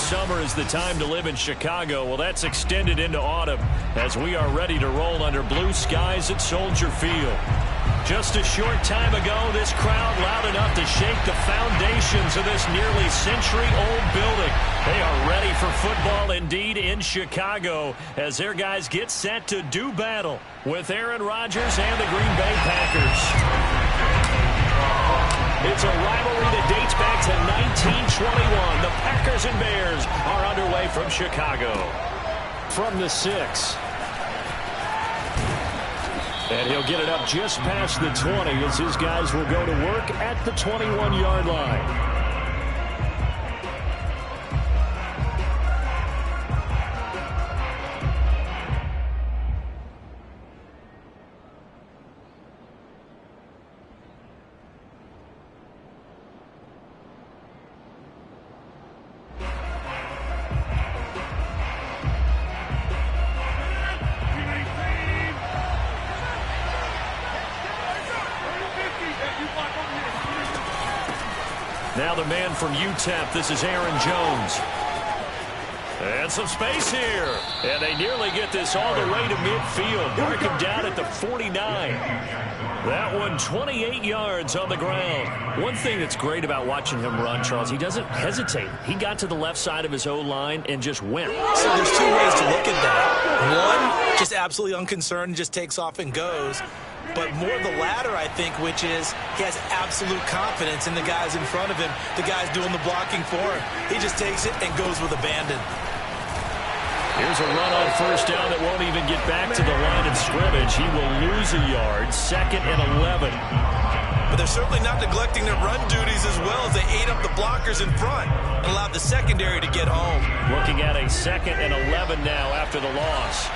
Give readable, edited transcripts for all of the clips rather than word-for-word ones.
summer is the time to live in Chicago. Well, that's extended into autumn as we are ready to roll under blue skies at Soldier Field. Just a short time ago, this crowd loud enough to shake the foundations of this nearly century-old building. They are ready for football indeed in Chicago as their guys get set to do battle with Aaron Rodgers and the Green Bay Packers. It's a rivalry that dates back to 1921. The Packers and Bears are underway from Chicago. From the 6. And he'll get it up just past the 20 as his guys will go to work at the 21-yard line. Now the man from UTEP, this is Aaron Jones. And some space here. And they nearly get this all the way to midfield. Mark him down at the 49. That one 28 yards on the ground. One thing that's great about watching him run, Charles, he doesn't hesitate. He got to the left side of his O-line and just went. So there's two ways to look at that. One, just absolutely unconcerned, just takes off and goes. But more the latter, I think, which is he has absolute confidence in the guys in front of him, the guys doing the blocking for him. He just takes it and goes with abandon. Here's a run on first down that won't even get back to the line of scrimmage. He will lose a yard, 2nd and 11. But they're certainly not neglecting their run duties as well as they ate up the blockers in front and allowed the secondary to get home. Looking at a 2nd and 11 now after the loss.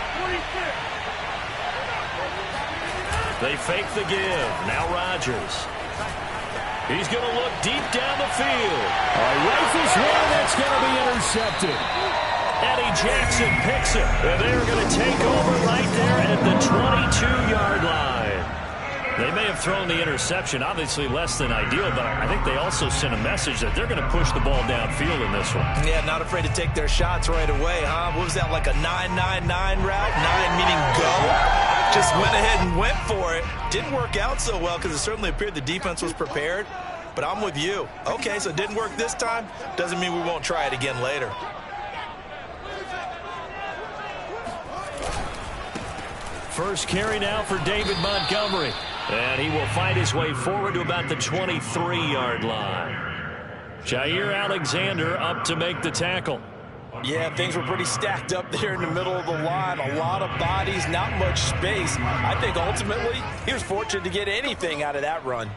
They fake the give. Now Rodgers. He's going to look deep down the field. Rifles one that's going to be intercepted. Eddie Jackson picks it. And they're going to take over right there at the 22-yard line. They may have thrown the interception, obviously less than ideal, but I think they also sent a message that they're going to push the ball downfield in this one. Yeah, not afraid to take their shots right away, huh? What was that, like a 9-9-9 route? 9 meaning go? Just went ahead and went for it. Didn't work out so well because it certainly appeared the defense was prepared. But I'm with you. Okay, so it didn't work this time. Doesn't mean we won't try it again later. First carry now for David Montgomery. And he will fight his way forward to about the 23-yard line. Jair Alexander up to make the tackle. Yeah, things were pretty stacked up there in the middle of the line. A lot of bodies, not much space. I think ultimately he was fortunate to get anything out of that run.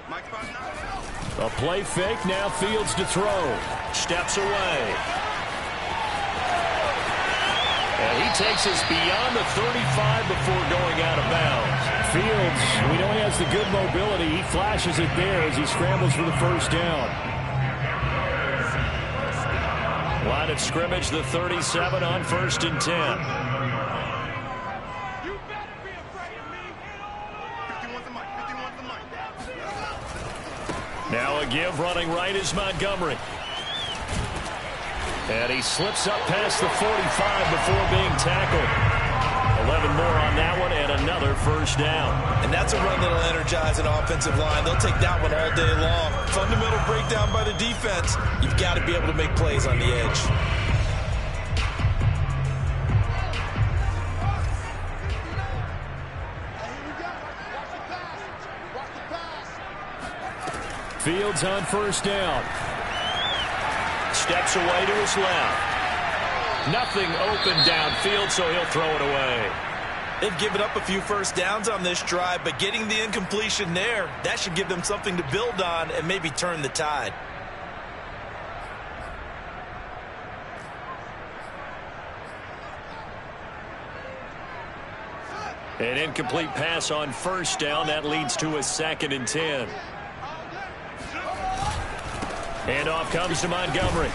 A play fake, now Fields to throw. Steps away. And he takes us beyond the 35 before going out of bounds. Fields, we know he has the good mobility. He flashes it there as he scrambles for the first down. Line of scrimmage, the 37 on 1st and 10. Now a give running right is Montgomery. And he slips up past the 45 before being tackled. 11 more on that one and another first down. And that's a run that'll energize an offensive line. They'll take that one all day long. Fundamental breakdown by the defense. You've got to be able to make plays on the edge. Fields on first down. Steps away to his left. Nothing open downfield, so he'll throw it away. They've given up a few first downs on this drive, but getting the incompletion there, that should give them something to build on and maybe turn the tide. An incomplete pass on first down. That leads to a 2nd and 10. Handoff comes to Montgomery.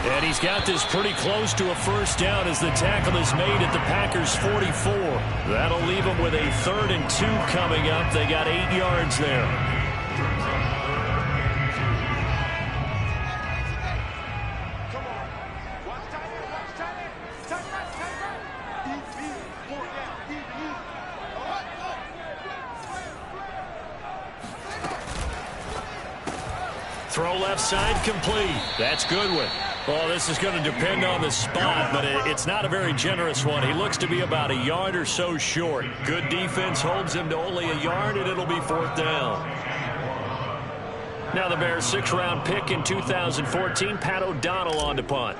And he's got this pretty close to a first down as the tackle is made at the Packers' 44. That'll leave them with a 3rd and 2 coming up. They got 8 yards there. Throw left side complete. That's Goodwin. Well, this is going to depend on the spot, but it's not a very generous one. He looks to be about a yard or so short. Good defense holds him to only a yard, and it'll be 4th down. Now the Bears' 6th-round pick in 2014, Pat O'Donnell on to punt.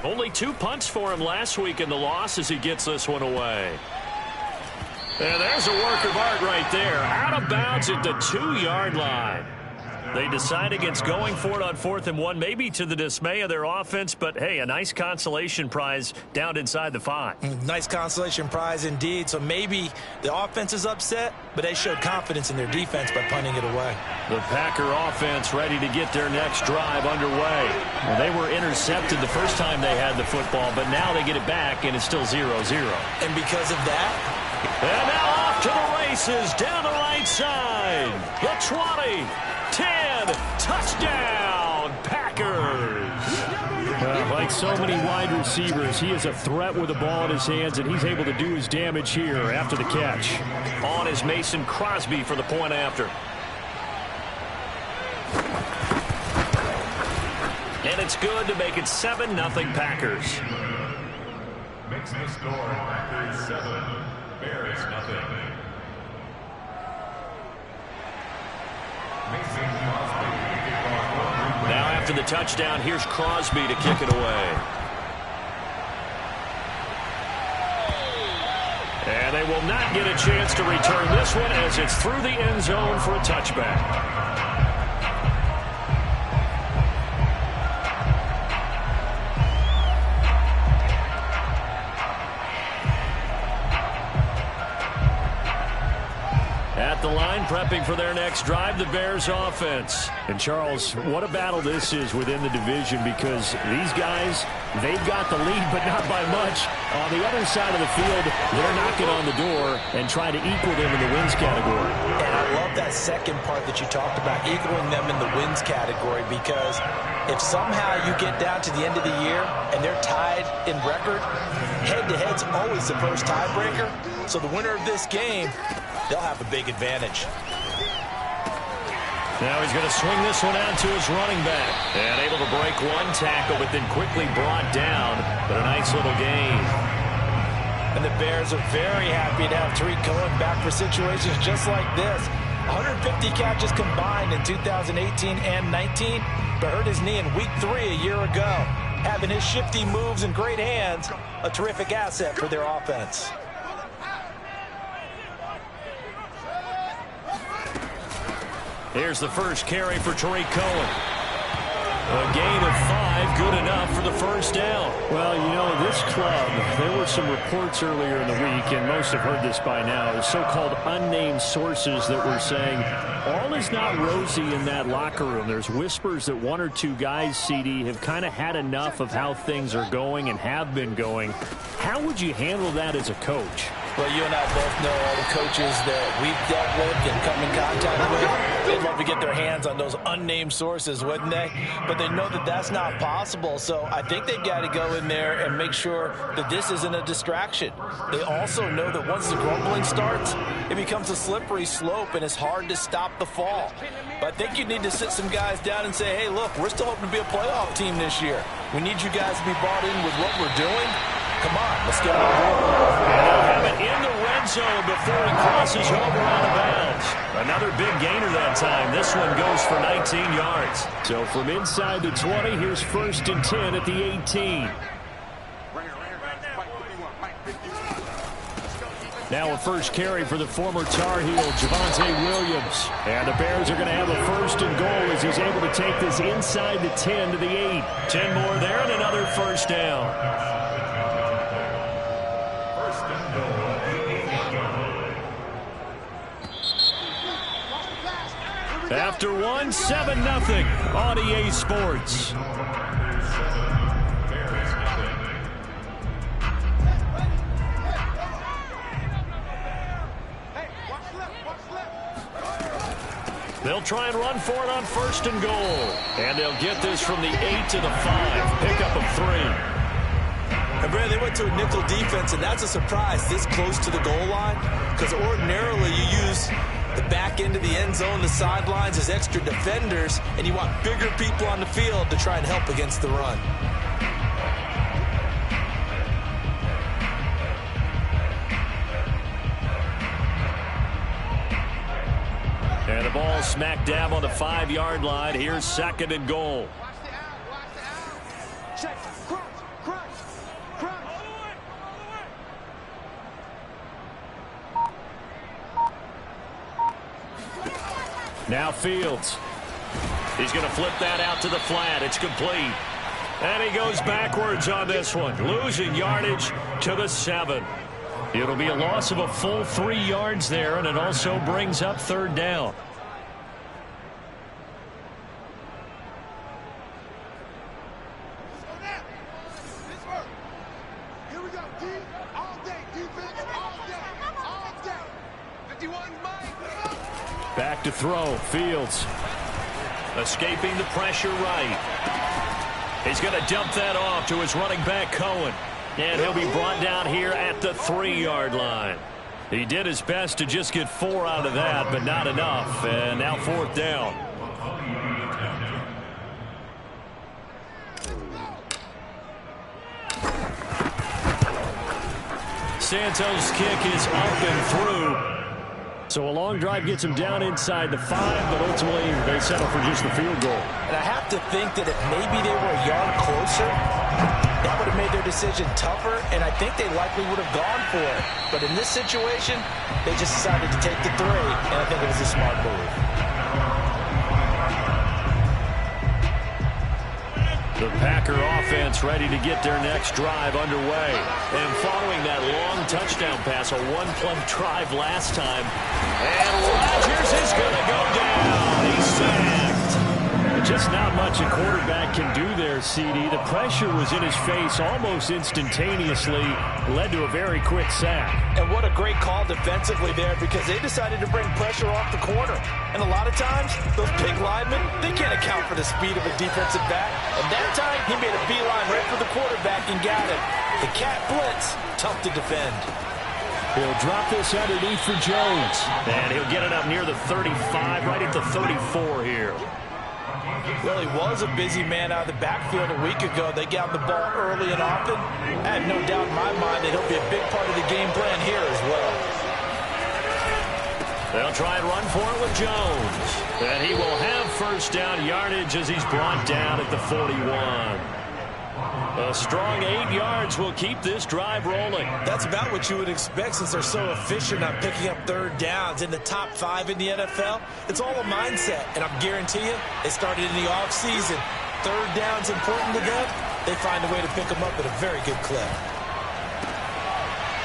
Only 2 punts for him last week in the loss as he gets this one away. And there's a work of art right there. Out of bounds at the 2-yard line. They decide against going for it on 4th and 1, maybe to the dismay of their offense, but hey, a nice consolation prize down inside the 5. Nice consolation prize indeed. So maybe the offense is upset, but they showed confidence in their defense by punting it away. The Packer offense ready to get their next drive underway. Well, they were intercepted the first time they had the football, but now they get it back, and it's still 0-0. And because of that, and now off to the races down the right side. The 20, 10, touchdown, Packers. Like so many wide receivers, he is a threat with the ball in his hands, and he's able to do his damage here after the catch. On is Mason Crosby for the point after. And it's good to make it 7-0 Packers. Makes the score Packers 7, Bears nothing. Now after the touchdown, here's Crosby to kick it away. And they will not get a chance to return this one as it's through the end zone for a touchback. At the line, prepping for their next drive, the Bears offense. And Charles, what a battle this is within the division, because these guys, they've got the lead, but not by much. On the other side of the field, they're knocking on the door and trying to equal them in the wins category. and I love that second part that you talked about, equaling them in the wins category, because if somehow you get down to the end of the year and they're tied in record, head-to-head's always the first tiebreaker. So the winner of this game, they'll have a big advantage. Now he's going to swing this one out to his running back. And able to break one tackle, but then quickly brought down. But a nice little gain. And the Bears are very happy to have Tariq Cohen back for situations just like this. 150 catches combined in 2018 and 19, but hurt his knee in week 3 a year ago. Having his shifty moves and great hands, a terrific asset for their offense. Here's the first carry for Tariq Cohen. A gain of 5, good enough for the first down. Well, you know, this club, there were some reports earlier in the week, and most have heard this by now, so-called unnamed sources that were saying all is not rosy in that locker room. There's whispers that 1 or 2 guys, CD, have kind of had enough of how things are going and have been going. How would you handle that as a coach? Well, you and I both know all the coaches that we've dealt with and come in contact with. They'd love to get their hands on those unnamed sources, wouldn't they? But they know that that's not possible. So I think they've got to go in there and make sure that this isn't a distraction. They also know that once the grumbling starts, it becomes a slippery slope and it's hard to stop the fall. But I think you need to sit some guys down and say, hey, look, we're still hoping to be a playoff team this year. We need you guys to be bought in with what we're doing. Come on, let's get on board. And they'll have it in the red zone before he crosses over out of bounds. Another big gainer that time. This one goes for 19 yards. So from inside the 20, here's 1st and 10 at the 18. Now a first carry for the former Tar Heel, Javonte Williams. And the Bears are going to have a 1st and goal as he's able to take this inside the 10 to the 8. 10 more there and another first down. After one, 7-0 on EA Sports. They'll try and run for it on 1st and goal. And they'll get this from the 8 to the 5. Pickup of 3. And Brad, they went to a nickel defense, and that's a surprise this close to the goal line, because ordinarily you use the back end of the end zone, the sidelines, as extra defenders, and you want bigger people on the field to try and help against the run. And the ball smack dab on the 5-yard line. Here's 2nd and goal. Check. Crunch. Now Fields. He's going to flip that out to the flat. It's complete. And he goes backwards on this one, losing yardage to the 7. It'll be a loss of a full 3 yards there, and it also brings up 3rd down. Here we go, D. All day, defense, all day. 51's mine. Back to throw. Fields escaping the pressure right. He's going to dump that off to his running back, Cohen. And he'll be brought down here at the 3-yard line. He did his best to just get 4 out of that, but not enough. And now 4th down. Santos' kick is up and through. So a long drive gets him down inside the 5, but ultimately they settle for just the field goal. And I have to think that if maybe they were a yard closer, that would have made their decision tougher, and I think they likely would have gone for it. But in this situation, they just decided to take the 3, and I think it was a smart move. The Packer offense ready to get their next drive underway. And following that long touchdown pass, a 1-play drive last time. And Rodgers is going to go down. He's sacked. Just not much a quarterback can do there, CD. The pressure was in his face almost instantaneously, led to a very quick sack. And what a great call defensively there, because they decided to bring pressure off the corner. And a lot of times, those big linemen, they can't account for the speed of a defensive back. And that time, he made a beeline right for the quarterback and got him. The cat blitz, tough to defend. He'll drop this underneath for Jones. And he'll get it up near the 35, right at the 34 here. Well, he was a busy man out of the backfield a week ago. They got the ball early and often. I have no doubt in my mind that he'll be a big part of the game plan here as well. They'll try and run for it with Jones. And he will have 1st down yardage as he's brought down at the 41. A strong 8 yards will keep this drive rolling. That's about what you would expect since they're so efficient on picking up 3rd downs in the top 5 in the NFL. It's all a mindset, and I guarantee you, it started in the offseason. 3rd down's important to them. They find a way to pick them up at a very good clip.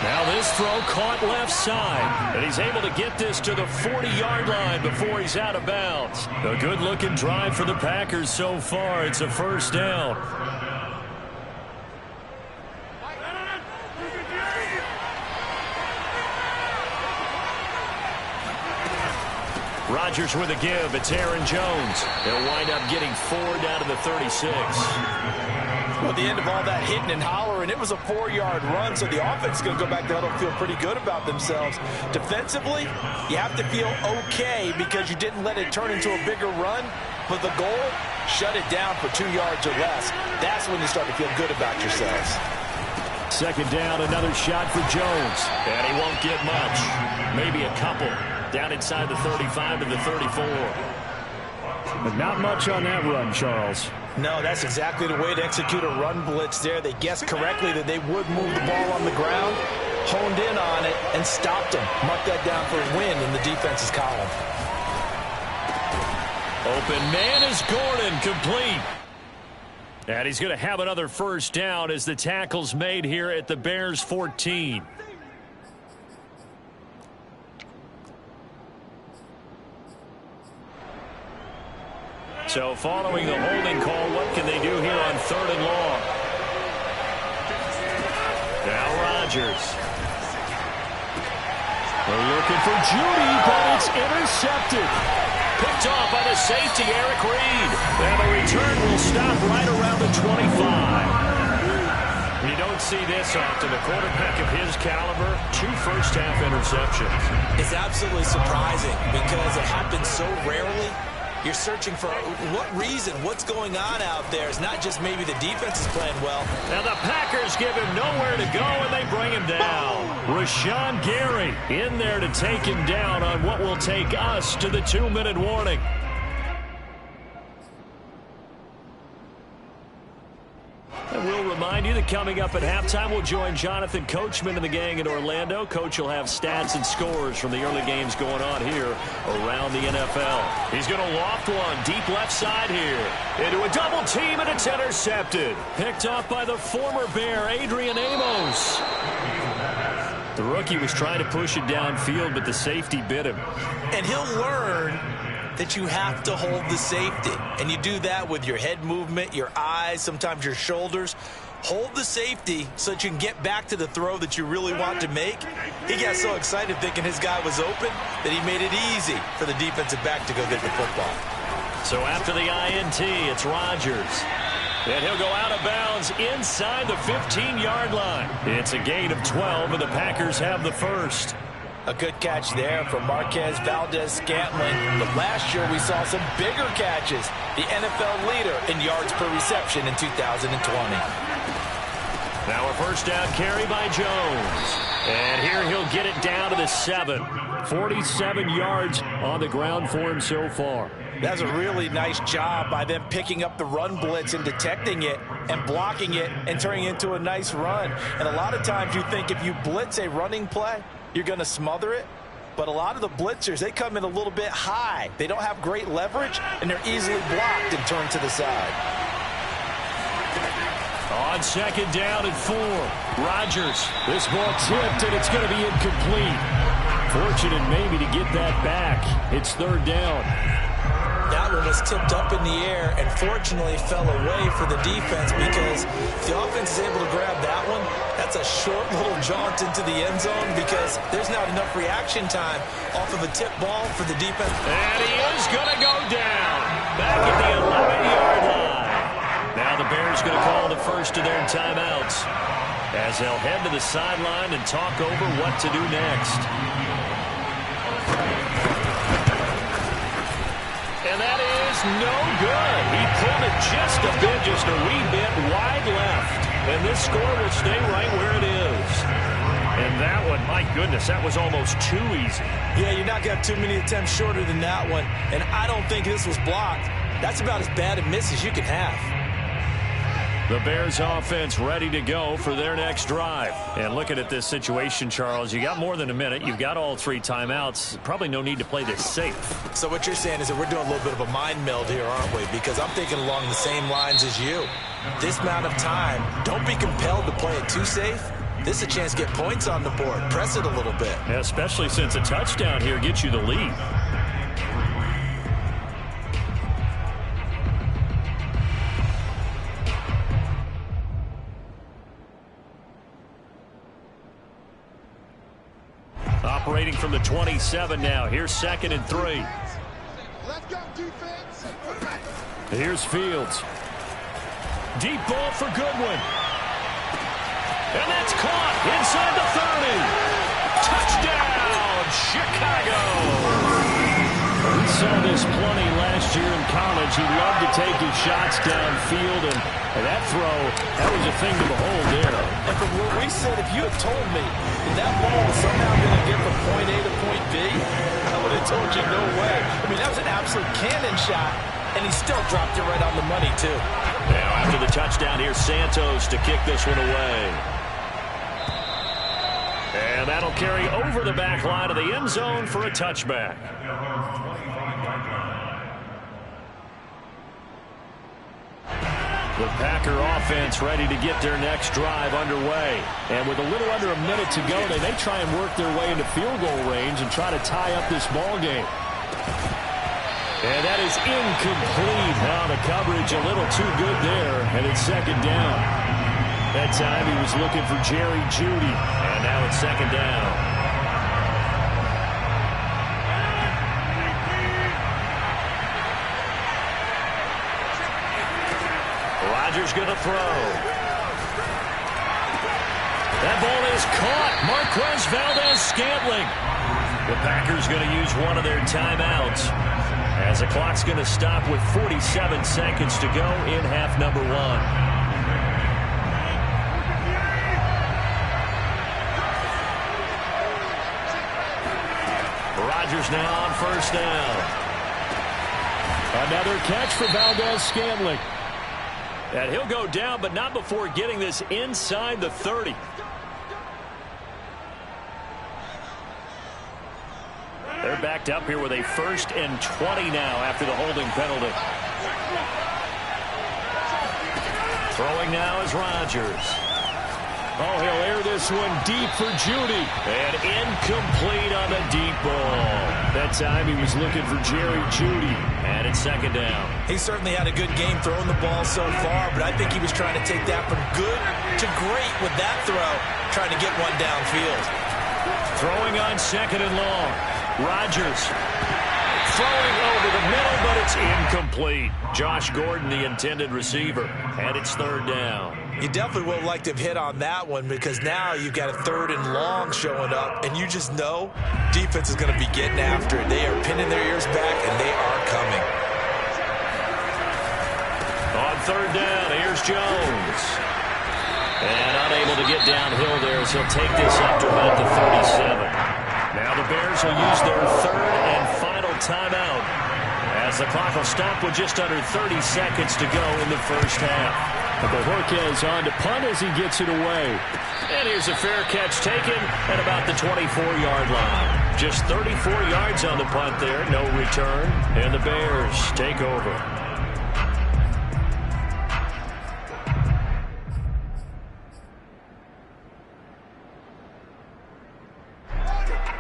Now this throw caught left side, and he's able to get this to the 40-yard line before he's out of bounds. A good-looking drive for the Packers so far. It's a 1st down. Rodgers with a give. It's Aaron Jones. He'll wind up getting 4 down to the 36. Well, at the end of all that hitting and hollering, it was a 4-yard run, so the offense is going to go back there and feel pretty good about themselves. Defensively, you have to feel okay because you didn't let it turn into a bigger run, but the goal, shut it down for 2 yards or less. That's when you start to feel good about yourselves. 2nd down, another shot for Jones. And he won't get much. Maybe a couple. Down inside the 35 to the 34. But not much on that run, Charles. No, that's exactly the way to execute a run blitz there. They guessed correctly that they would move the ball on the ground, honed in on it, and stopped them. Mark that down for a win in the defense's column. Open man is Gordon, complete. And he's going to have another 1st down as the tackle's made here at the Bears' 14. So following the holding call, what can they do here on 3rd and long? Now Rodgers. They're looking for Judy, but it's intercepted. Picked off by the safety, Eric Reed. And the return will stop right around the 25. You don't don't see this often. A quarterback of his caliber, 2 first-half interceptions. It's absolutely surprising because it happens so rarely. You're searching for what reason, what's going on out there. It's not just maybe the defense is playing well. Now the Packers give him nowhere to go, and they bring him down. Rashawn Gary in there to take him down on what will take us to the 2-minute warning. And we'll remind you that coming up at halftime, we'll join Jonathan Coachman and the gang in Orlando. Coach will have stats and scores from the early games going on here around the NFL. He's going to loft one deep left side here. Into a double team, and it's intercepted. Picked off by the former Bear, Adrian Amos. The rookie was trying to push it downfield, but the safety bit him. And he'll learn that you have to hold the safety. And you do that with your head movement, your eyes, sometimes your shoulders. Hold the safety so that you can get back to the throw that you really want to make. He got so excited thinking his guy was open that he made it easy for the defensive back to go get the football. So after the INT, it's Rodgers. And he'll go out of bounds inside the 15-yard line. It's a gain of 12, and the Packers have the first. A good catch there from Marquez Valdez-Scantling. But last year we saw some bigger catches. The NFL leader in yards per reception in 2020. Now a first down carry by Jones. And here he'll get it down to the 7. 47 yards on the ground for him so far. That's a really nice job by them picking up the run blitz and detecting it and blocking it and turning it into a nice run. And a lot of times you think if you blitz a running play, you're going to smother it. But a lot of the blitzers, they come in a little bit high. They don't have great leverage, and they're easily blocked and turned to the side. On second down and 4, Rodgers. This ball tipped, and it's going to be incomplete. Fortunate maybe to get that back. It's third down. That one was tipped up in the air and fortunately fell away for the defense because if the offense is able to grab that one, that's a short little jaunt into the end zone because there's not enough reaction time off of a tip ball for the defense. And he is going to go down back at the 11-yard line. Now the Bears going to call the first of their timeouts as they'll head to the sideline and talk over what to do next. And that is no good. He pulled it just a wee bit wide left. And this score will stay right where it is. And that one, my goodness, that was almost too easy. Yeah, you're not going to have too many attempts shorter than that one. And I don't think this was blocked. That's about as bad a miss as you can have. The Bears offense ready to go for their next drive. And looking at this situation, Charles, you got more than a minute. You've got all 3 timeouts. Probably no need to play this safe. So what you're saying is that we're doing a little bit of a mind meld here, aren't we? Because I'm thinking along the same lines as you. This amount of time, don't be compelled to play it too safe. This is a chance to get points on the board. Press it a little bit. Yeah, especially since a touchdown here gets you the lead. Operating from the 27 now. Here's 2nd and 3. Let's go, defense. Here's Fields. Deep ball for Goodwin. And that's caught inside the 30. Touchdown, Chicago. We saw this plenty last year in college. He loved to take his shots downfield, and that throw, that was a thing to behold there. And from where we said, if you had told me that ball was somehow going to get from point A to point B, I would have told you no way. I mean, that was an absolute cannon shot, and he still dropped it right on the money, too. Now, after the touchdown, here's Santos to kick this one away. And that'll carry over the back line of the end zone for a touchback. The Packer offense ready to get their next drive underway. And with a little under a minute to go, they may try and work their way into field goal range and try to tie up this ball game. And that is incomplete. Now the coverage a little too good there, and it's 2nd down. That time he was looking for Jerry Jeudy, and now it's 2nd down. Rodgers going to throw. That ball is caught. Marquez Valdez-Scantling. The Packers going to use one of their timeouts as the clock's going to stop with 47 seconds to go in half number one. Rodgers now on first down. Another catch for Valdez-Scantling. And he'll go down, but not before getting this inside the 30. They're backed up here with a 1st and 20 now after the holding penalty. Throwing now is Rodgers. Oh, he'll air this one deep for Judy. And incomplete on the deep ball. That time he was looking for Jerry Judy. And it's 2nd down. He certainly had a good game throwing the ball so far, but I think he was trying to take that from good to great with that throw, trying to get one downfield. Throwing on 2nd and long. Rodgers throwing over the middle, but it's incomplete. Josh Gordon, the intended receiver, and it's 3rd down. You definitely would have liked to have hit on that one because now you've got a 3rd and long showing up, and you just know defense is going to be getting after it. They are pinning their ears back, and they are coming. On 3rd down, here's Jones. And unable to get downhill there as he'll take this up to about the 37. Now the Bears will use their 3rd and final timeout as the clock will stop with just under 30 seconds to go in the first half. But the Jorquez on to punt as he gets it away. And here's a fair catch taken at about the 24-yard line. Just 34 yards on the punt there, no return, and the Bears take over.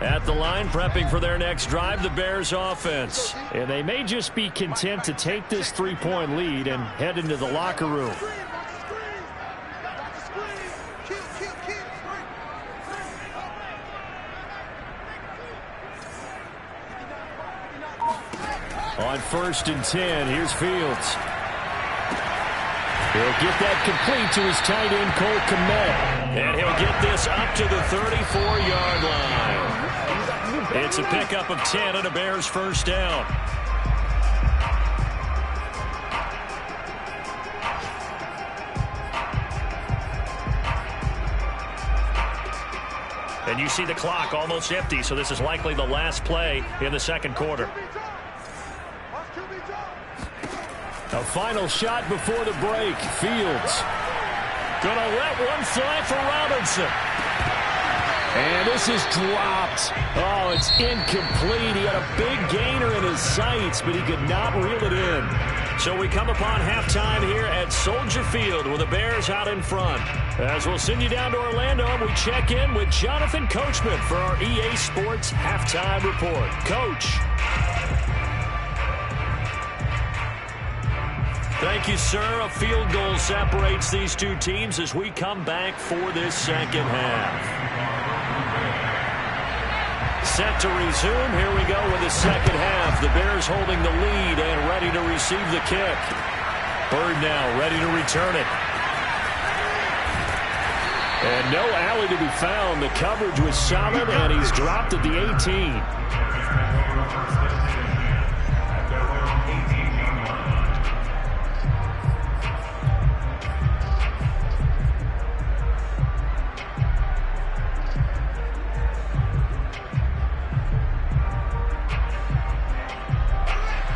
At the line, prepping for their next drive, the Bears offense. And they may just be content to take this 3-point lead and head into the locker room. On 1st and 10, here's Fields. He'll get that complete to his tight end, Cole Kmet. And he'll get this up to the 34-yard line. It's a pickup of 10 and a Bears 1st down. And you see the clock almost empty, so this is likely the last play in the 2nd quarter. A final shot before the break. Fields. Gonna let one fly for Robinson. And this is dropped. Oh, it's incomplete. He had a big gainer in his sights, but he could not reel it in. So we come upon halftime here at Soldier Field with the Bears out in front. As we'll send you down to Orlando, and we check in with Jonathan Coachman for our EA Sports Halftime Report. Coach. Thank you, sir. A field goal separates these two teams as we come back for this 2nd half. Set to resume. Here we go with the 2nd half. The Bears holding the lead and ready to receive the kick. Bird now ready to return it. And no alley to be found. The coverage was solid, and he's dropped at the 18.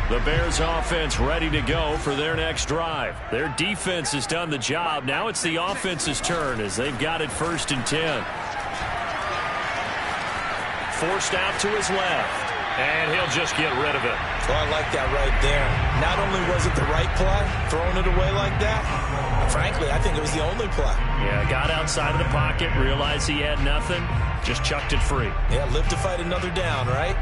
The Bears offense ready to go for their next drive. Their defense has done the job. Now it's the offense's turn as they've got it 1st and 10. Forced out to his left. And he'll just get rid of it. Oh, I like that right there. Not only was it the right play, throwing it away like that, frankly, I think it was the only play. Yeah, got outside of the pocket, realized he had nothing, just chucked it free. Yeah, live to fight another down, right?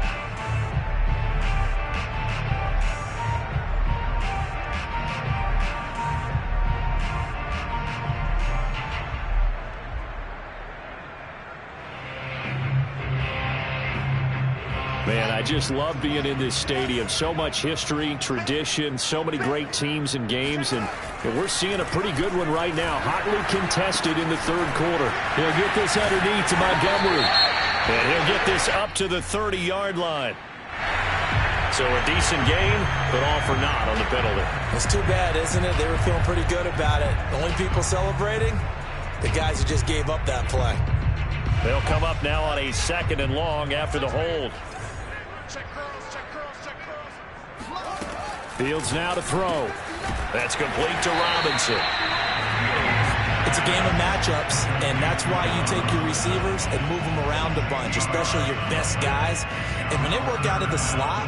Man, I just love being in this stadium. So much history, tradition, so many great teams and games. And And we're seeing a pretty good one right now. Hotly contested in the third quarter. He'll get this underneath to Montgomery. And he'll get this up to the 30-yard line. So a decent game, but all for naught on the penalty. It's too bad, isn't it? They were feeling pretty good about it. The only people celebrating, the guys who just gave up that play. They'll come up now on a 2nd and long after the hold. Check curls, check curls, check curls. Fields now to throw. That's complete to Robinson. It's a game of matchups, and that's why you take your receivers and move them around a bunch, especially your best guys. And when they work out of the slot,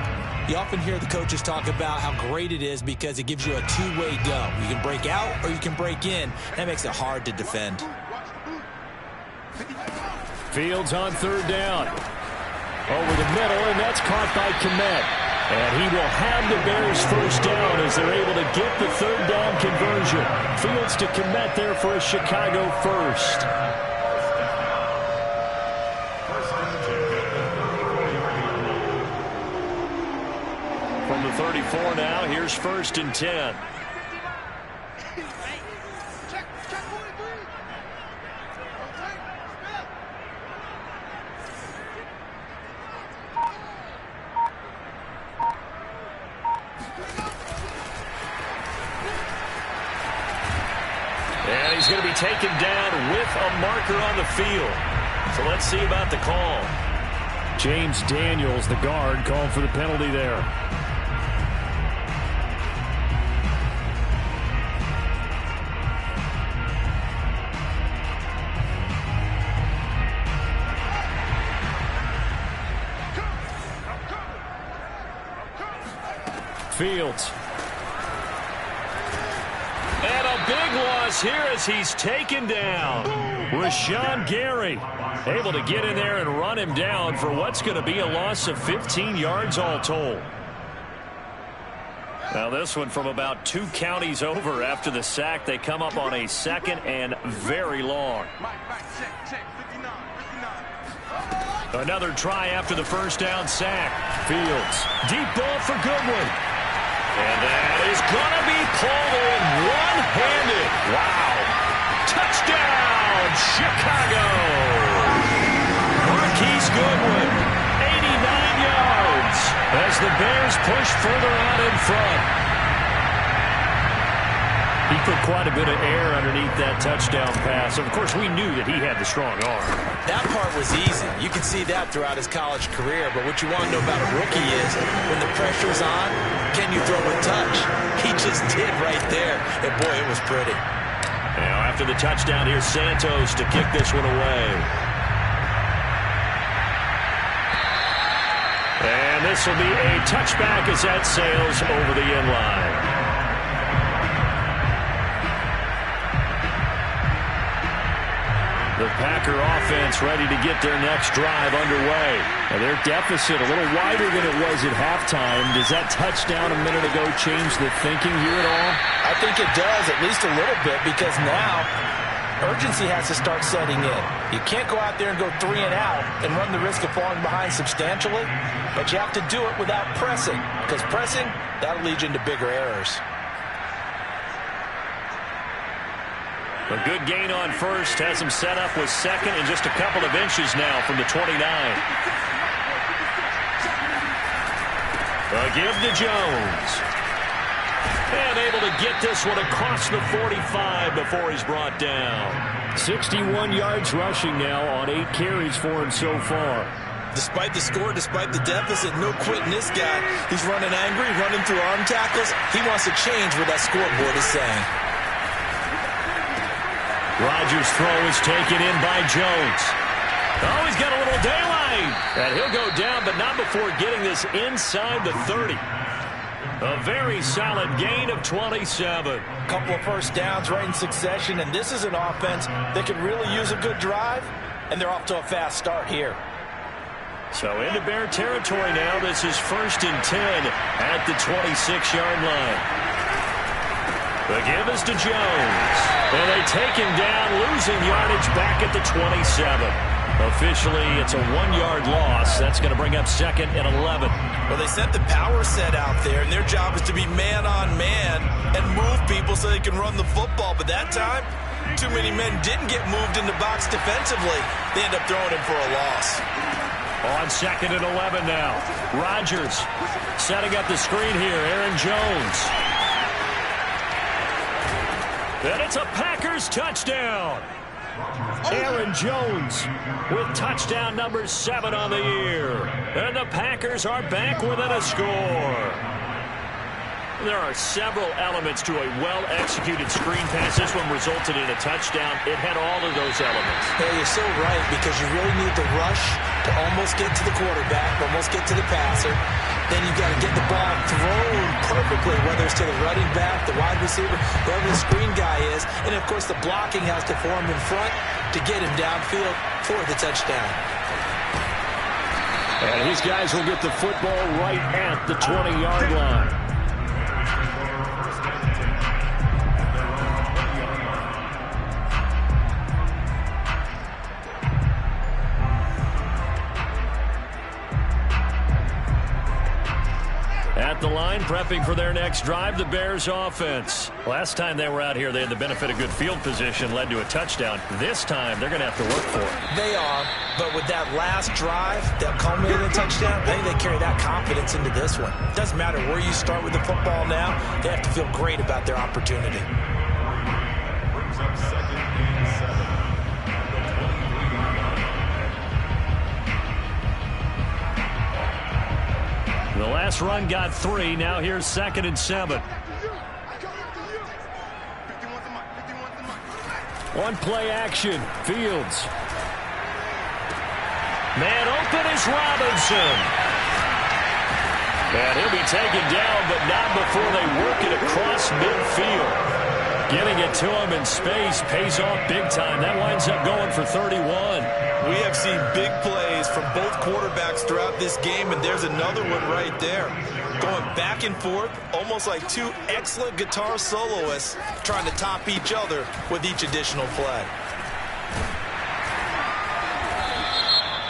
you often hear the coaches talk about how great it is because it gives you a two-way go. You can break out or you can break in. That makes it hard to defend. Fields on 3rd down. Over the middle, and that's caught by Kmet. And he will have the Bears first down as they're able to get the 3rd down conversion. Fields to Kmet there for a Chicago first. From the 34 now, here's 1st and 10. And he's going to be taken down with a marker on the field. So let's see about the call. James Daniels, the guard, called for the penalty there. Fields. And a big loss here as he's taken down. Rashawn Gary able to get in there and run him down for what's going to be a loss of 15 yards all told. Now this one from about 2 counties over after the sack. They come up on a 2nd and very long. Another try after the first down sack. Fields. Deep ball for Goodwin. And that is going to be pulled in one-handed. Wow. Touchdown, Chicago. Marquise Goodwin, 89 yards as the Bears push further out in front. He put quite a bit of air underneath that touchdown pass. Of course, we knew that he had the strong arm. That part was easy. You can see that throughout his college career. But what you want to know about a rookie is when the pressure's on, can you throw with touch? He just did right there. And, boy, it was pretty. Now, after the touchdown, here's Santos to kick this one away. And this will be a touchback as that sails over the end line. The Packer offense ready to get their next drive underway. And their deficit a little wider than it was at halftime. Does that touchdown a minute ago change the thinking here at all? I think it does, at least a little bit, because now urgency has to start setting in. You can't go out there and go 3 and out and run the risk of falling behind substantially, but you have to do it without pressing, because pressing, that'll lead you into bigger errors. A good gain on first has him set up with 2nd and just a couple of inches now from the 29. A give to Jones. And able to get this one across the 45 before he's brought down. 61 yards rushing now on 8 carries for him so far. Despite the score, despite the deficit, no quitting this guy. He's running angry, running through arm tackles. He wants to change what that scoreboard is saying. Rodgers' throw is taken in by Jones. Oh, he's got a little daylight. And he'll go down, but not before getting this inside the 30. A very solid gain of 27. A couple of first downs right in succession, and this is an offense that could really use a good drive, and they're off to a fast start here. So into Bear territory now. This is 1st and 10 at the 26-yard line. The give is to Jones. And they take him down, losing yardage back at the 27. Officially, it's a 1-yard loss. That's going to bring up 2nd and 11. Well, they sent the power set out there, and their job is to be man-on-man and move people so they can run the football. But that time, too many men didn't get moved in the box defensively. They end up throwing him for a loss. On 2nd and 11 now. Rodgers setting up the screen here. Aaron Jones. And it's a Packers touchdown. Aaron Jones with touchdown number 7 on the year. And the Packers are back within a score. There are several elements to a well-executed screen pass. This one resulted in a touchdown. It had all of those elements. Yeah, you're so right, because you really need the rush to almost get to the quarterback, almost get to the passer. Then you've got to get the ball thrown perfectly, whether it's to the running back, the wide receiver, whoever the screen guy is. And, of course, the blocking has to form in front to get him downfield for the touchdown. And these guys will get the football right at the 20-yard line. At the line, prepping for their next drive, the Bears offense. Last time they were out here, they had the benefit of good field position, led to a touchdown. This time, they're going to have to work for it. They are, but with that last drive that culminated in a touchdown, I think they carry that confidence into this one. It doesn't matter where you start with the football now, they have to feel great about their opportunity. Brings up 2nd and 7. The last run got 3. Now here's 2nd and 7. One play action. Fields. Man open is Robinson. And he'll be taken down, but not before they work it across midfield. Getting it to him in space pays off big time. That winds up going for 31. We have seen big plays from both quarterbacks throughout this game, and there's another one right there. Going back and forth, almost like two excellent guitar soloists trying to top each other with each additional play.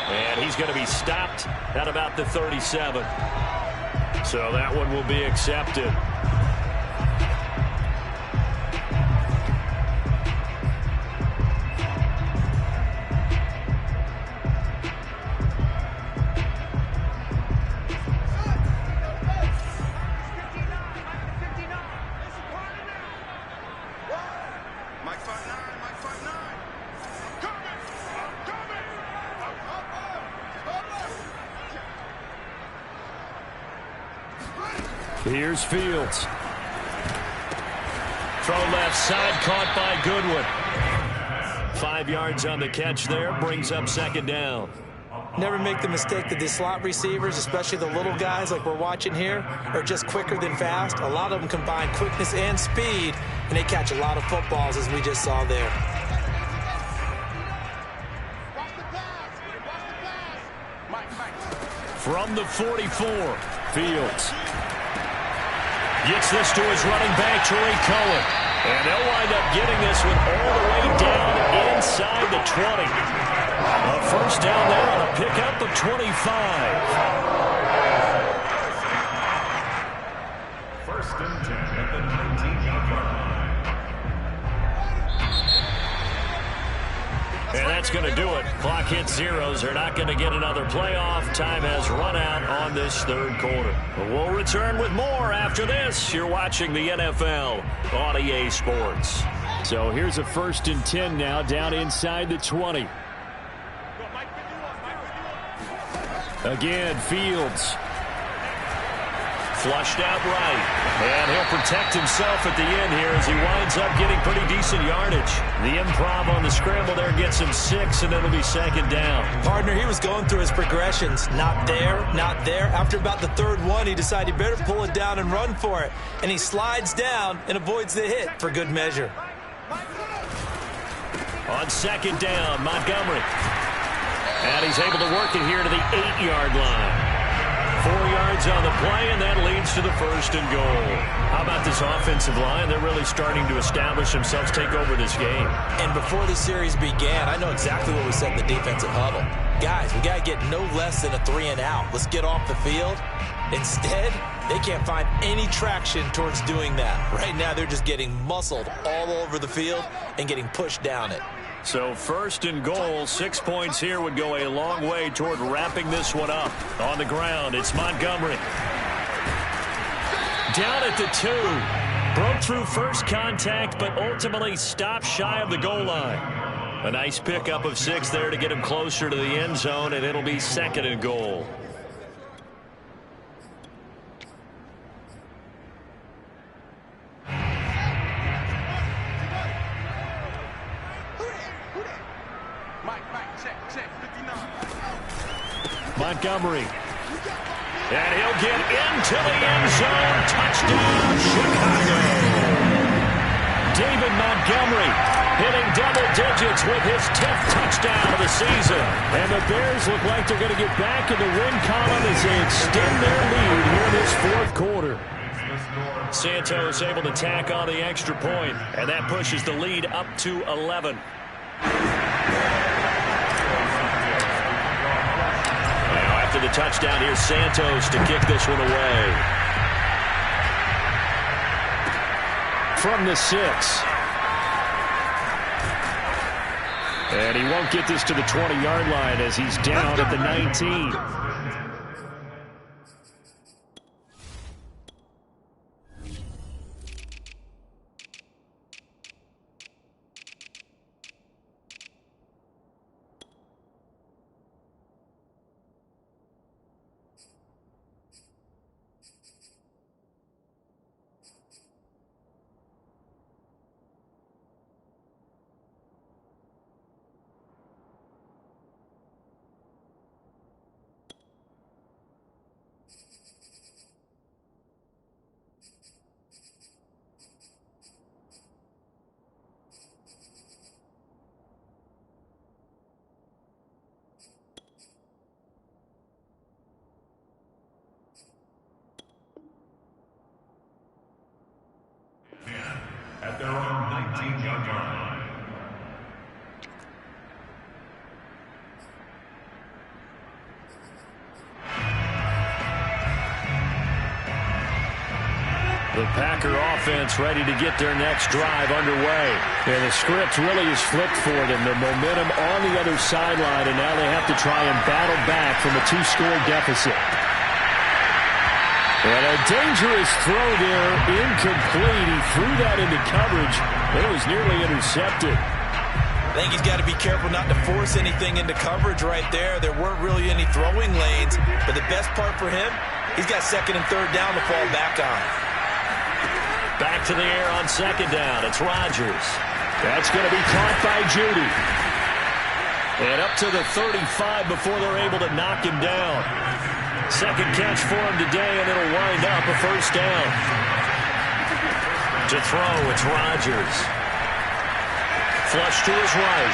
And he's going to be stopped at about the 37. So that one will be accepted. Here's Fields. Throw left side, caught by Goodwin. 5 yards on the catch there, brings up 2nd down. Never make the mistake that the slot receivers, especially the little guys like we're watching here, are just quicker than fast. A lot of them combine quickness and speed, and they catch a lot of footballs, as we just saw there. From the 44, Fields. Gets this to his running back, Tariq Cohen. And they'll wind up getting this one all the way down inside the 20. A first down there on a pickup of 25. 1st and 10 at the 19-yard line. And that's going to do it. Clock hits zeros. They're not going to get another playoff. Time has run out on this 3rd quarter. But we'll return with more after this. You're watching the NFL on EA Sports. So here's a 1st and 10 now, down inside the 20. Again, Fields. Flushed out right. And he'll protect himself at the end here as he winds up getting pretty decent yardage. The improv on the scramble there gets him 6, and it'll be 2nd down. Partner, he was going through his progressions. Not there, not there. After about the 3rd one, he decided he better pull it down and run for it. And he slides down and avoids the hit for good measure. On 2nd down, Montgomery. And he's able to work it here to the 8-yard line. 4 yards on the play, and that leads to the 1st and goal. How about this offensive line? They're really starting to establish themselves, take over this game. And before the series began, I know exactly what we said in the defensive huddle. Guys, we got to get no less than a 3 and out. Let's get off the field. Instead, they can't find any traction towards doing that. Right now, they're just getting muscled all over the field and getting pushed down it. So 1st and goal, 6 points here would go a long way toward wrapping this one up. On the ground, it's Montgomery. Down at the 2. Broke through first contact, but ultimately stopped shy of the goal line. A nice pickup of 6 there to get him closer to the end zone, and it'll be 2nd and goal. Montgomery. And he'll get into the end zone. Touchdown, Chicago. David Montgomery hitting double digits with his 10th touchdown of the season. And the Bears look like they're going to get back in the win column as they extend their lead here in this 4th quarter. Santos able to tack on the extra point, and that pushes the lead up to 11. After the touchdown, here's Santos to kick this one away. From the 6. And he won't get this to the 20-yard line as he's down at the 19. At their own 19-yard line. The Packer offense ready to get their next drive underway. And the script really is flipped for them. The momentum on the other sideline, and now they have to try and battle back from a 2-score deficit. And a dangerous throw there, incomplete. He threw that into coverage. It was nearly intercepted. I think he's got to be careful not to force anything into coverage right there. There weren't really any throwing lanes, but the best part for him, he's got 2nd and 3rd down to fall back on. Back to the air on 2nd down. It's Rodgers. That's going to be caught by Judy. And up to the 35 before they're able to knock him down. 2nd catch for him today, and it'll wind up a 1st down. To throw, it's Rodgers. Flush to his right.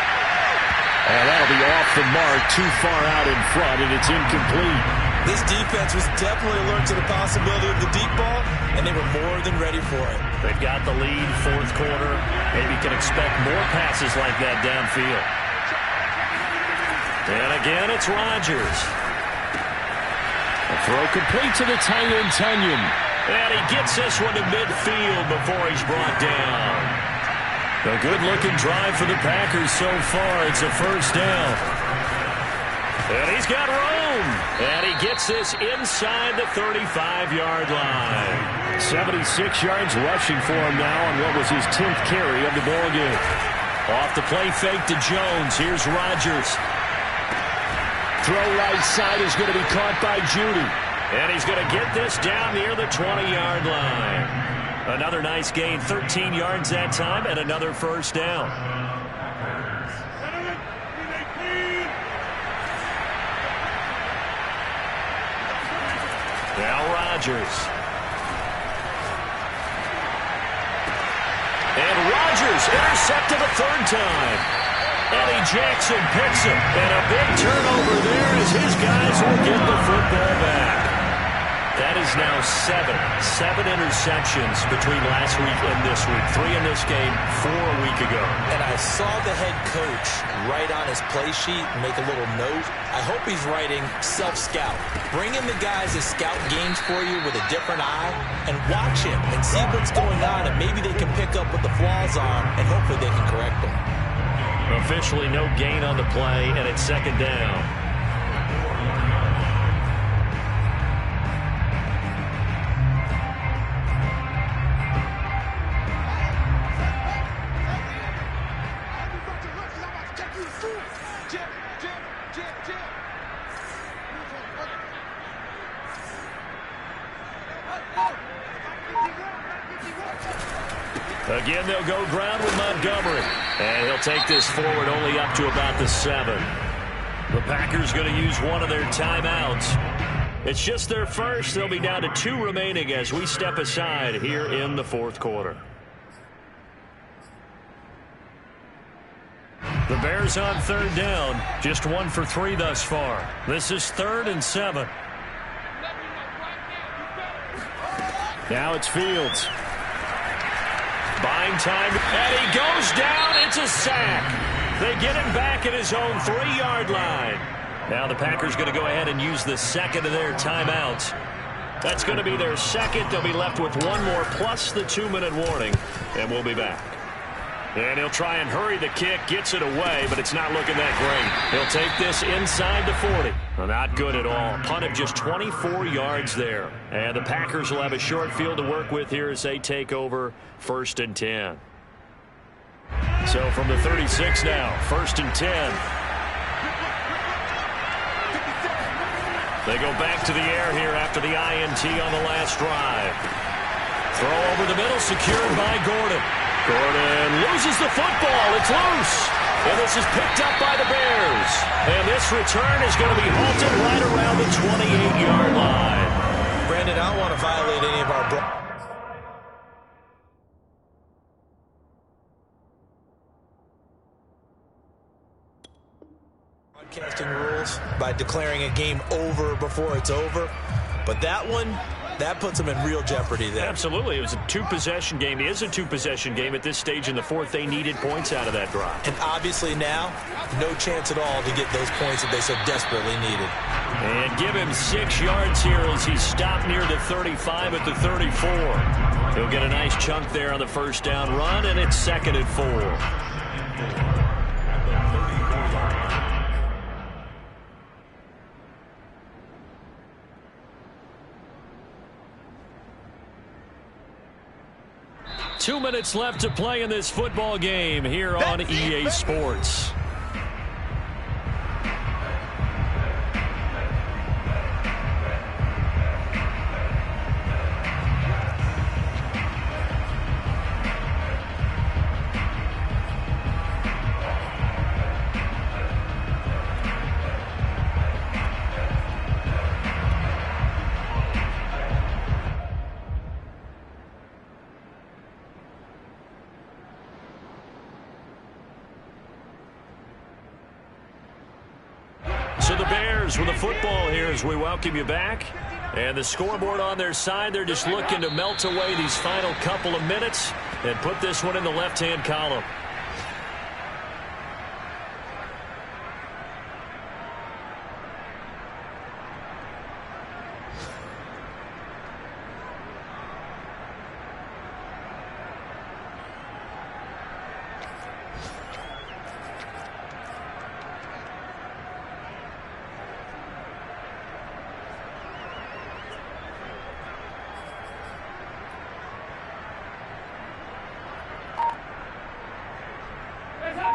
And that'll be off the mark, too far out in front, and it's incomplete. This defense was definitely alert to the possibility of the deep ball, and they were more than ready for it. They've got the lead, 4th quarter. Maybe can expect more passes like that downfield. And again, it's Rodgers. A throw complete to the tight end, Tunyon. And he gets this one to midfield before he's brought down. A good-looking drive for the Packers so far. It's a 1st down. And he's got room. And he gets this inside the 35-yard line. 76 yards rushing for him now on what was his 10th carry of the ballgame. Off the play fake to Jones. Here's Rodgers. Throw right side is going to be caught by Judy. And he's going to get this down near the 20-yard line. Another nice gain, 13 yards that time, and another 1st down. Now Rodgers. And Rodgers intercepted a 3rd time. Eddie Jackson picks him. And a big turnover there as his guys will get the football back. That is now 7 interceptions between last week and this week. 3 in this game, 4 a week ago. And I saw the head coach write on his play sheet, make a little note. I hope he's writing self-scout. Bring in the guys that scout games for you with a different eye and watch him and see what's going on, and maybe they can pick up what the flaws are, and hopefully they can correct them. Officially no gain on the play, and it's 2nd down. Again, they'll go ground with Montgomery. And he'll take this forward only up to about the 7. The Packers going to use one of their timeouts. It's just their first. They'll be down to 2 remaining as we step aside here in the 4th quarter. The Bears on 3rd down. Just 1 for 3 thus far. This is 3rd and 7. Now it's Fields. Buying time, and he goes down. It's a sack. They get him back at his own 3-yard line. Now the Packers going to go ahead and use the 2nd of their timeouts. That's going to be their 2nd. They'll be left with 1 more plus the 2-minute warning, and we'll be back. And he'll try and hurry the kick, gets it away, but it's not looking that great. He'll take this inside the 40. Well, not good at all. Punt of just 24 yards there. And the Packers will have a short field to work with here as they take over 1st and 10. So from the 36 now, 1st and 10. They go back to the air here after the INT on the last drive. Throw over the middle, secured by Gordon. Gordon loses the football. It's loose. And this is picked up by the Bears. And this return is going to be halted right around the 28-yard line. Brandon, I don't want to violate any of our broadcasting rules by declaring a game over before it's over. But that one, that puts them in real jeopardy there. Absolutely. It was a 2-possession game. It is a 2-possession game at this stage in the 4th. They needed points out of that drive. And obviously now, no chance at all to get those points that they so desperately needed. And give him 6 yards here as he stopped near the 35 at the 34. He'll get a nice chunk there on the 1st down run, and it's 2nd and 4. Two minutes left to play in this football game here on EA Sports. So the Bears with a football here as we welcome you back. And the scoreboard on their side, they're just looking to melt away these final couple of minutes and put this one in the left-hand column.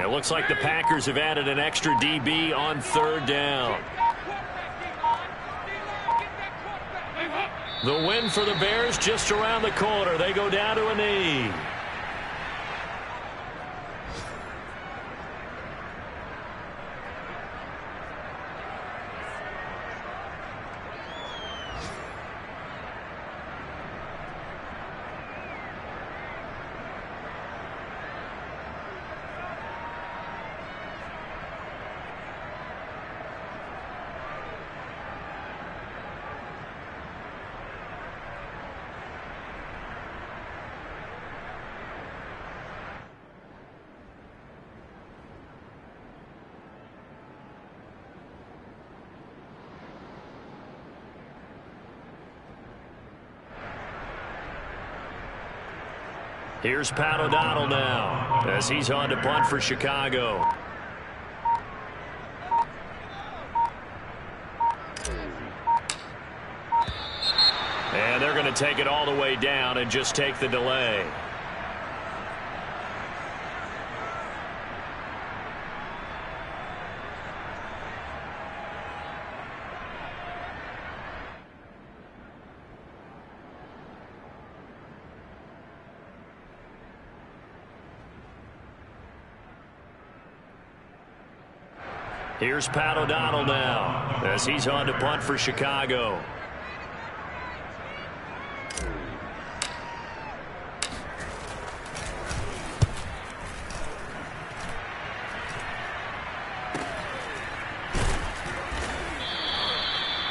It looks like the Packers have added an extra DB on 3rd down. The win for the Bears just around the corner. They go down to a knee. Here's Pat O'Donnell now as he's on to punt for Chicago. And they're going to take it all the way down and just take the delay. Here's Pat O'Donnell now as he's on to punt for Chicago.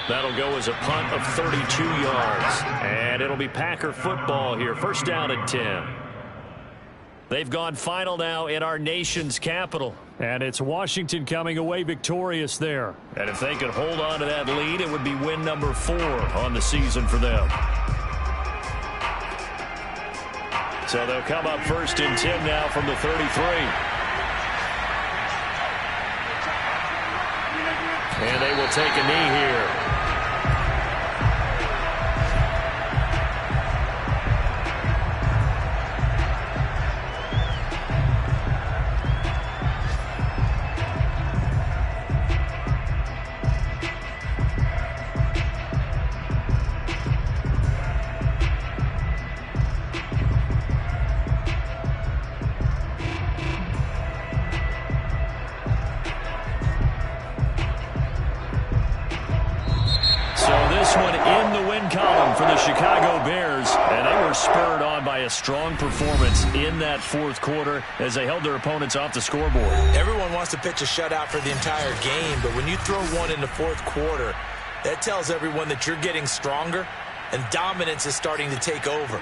That'll go as a punt of 32 yards. And it'll be Packer football here. First down and 10. They've gone final now in our nation's capital. And it's Washington coming away victorious there. And if they could hold on to that lead, it would be win number 4 on the season for them. So they'll come up first and 10 now from the 33. And they will take a knee here. Chicago Bears, and they were spurred on by a strong performance in that fourth quarter as they held their opponents off the scoreboard. Everyone wants to pitch a shutout for the entire game, but when you throw one in the fourth quarter, that tells everyone that you're getting stronger and dominance is starting to take over.